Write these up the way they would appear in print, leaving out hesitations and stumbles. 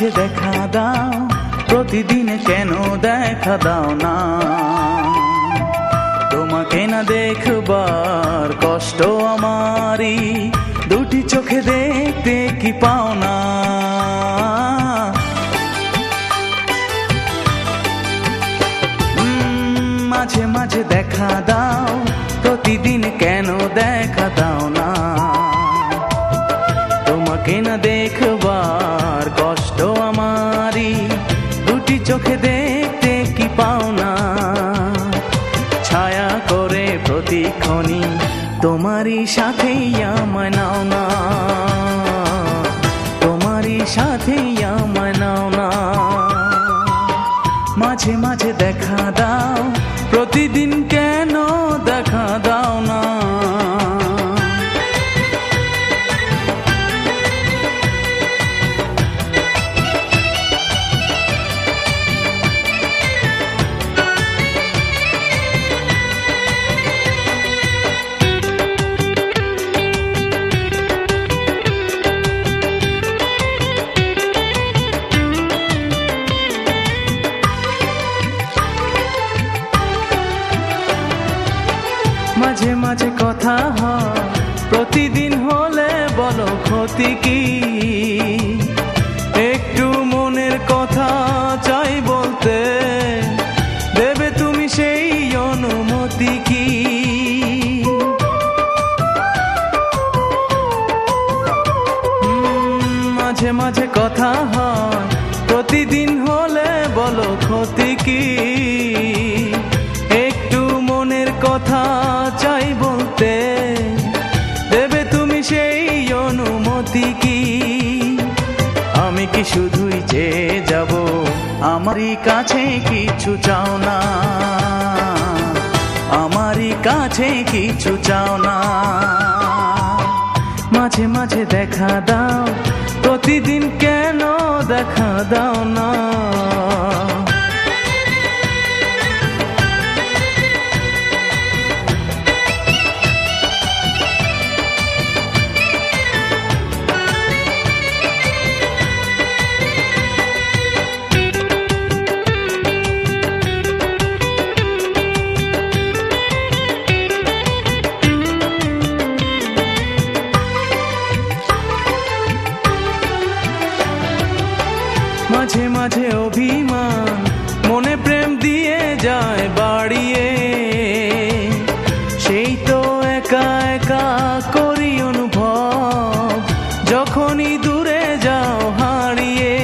মাঝে দেখা দাও, প্রতিদিন কেন দেখা দাও না? তোমাকে না দেখবার কষ্ট আমারই, দুটি চোখে দেখতে কি পাও না? মাঝে মাঝে দেখা দাও, প্রতিদিন কেন দেখা দাও না? তোমাকে না দেখবার কষ্ট আমারই, দুটি চোখে দেখতে কি পাও না? ছায়া করে প্রতিক্ষণই তোমারই সাথেই আমায় নাও না, তোমারই সাথেই আমায় নাও না। মাঝে মাঝে দেখা দাও, প্রতিদিন কেন দেখা দাও না? মাঝে মাঝে কথা হয়, প্রতিদিন হলে বলো ক্ষতি কি? একটু মনের কথা চাই বলতে, দেবে তুমি সেই অনুমতি কি? মাঝে মাঝে কথা হয়, প্রতিদিন হলে বলো ক্ষতি কি? একটু মনের কথা চাই বলতে, দেবে তুমি সেই অনুমতি কি? আমি কি শুধুই চেয়ে যাব, আমারই কাছে কিছু চাও না? আমারই কাছে কিছু চাও না? মাঝে মাঝে দেখা দাও, প্রতিদিন কেন দেখা দাও না? মাঝে মাঝে অভিমান মনে প্রেম দিয়ে যায় বাড়িয়ে, সেই তো একা একা করি অনুভব, যখনই দূরে যাও হারিয়ে।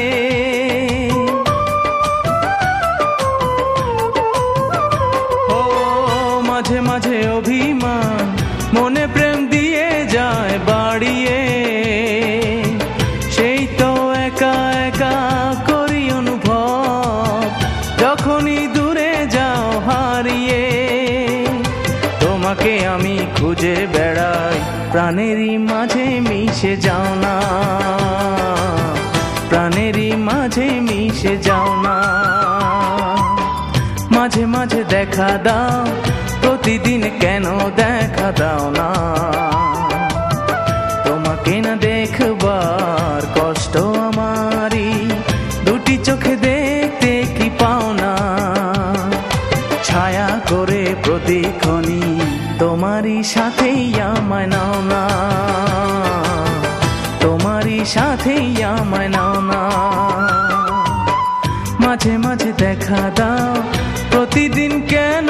ও মাঝে মাঝে অভিমান মনে প্রেম দিয়ে যায় বাড়িয়ে, সেই তো একা একা করি অনুভব, যখনই দূরে যাও হারিয়ে। তোমাকে আমি খুঁজে বেড়াই, প্রাণেরই মাঝে মিশে যাও না, প্রাণেরই মাঝে মিশে যাও না। মাঝে মাঝে দেখা দাও, প্রতিদিন কেন দেখা দাও না? তোমাকে না দেখবার কষ্ট আমারই, দুটি চোখে দেখতে কি পাও না? ছায়া করে প্রতিক্ষণই তোমারই সাথেই আমায় নাও না, তোমারই সাথেই আমায় নাও না। মাঝে মাঝে দেখা দাও, প্রতিদিন কেন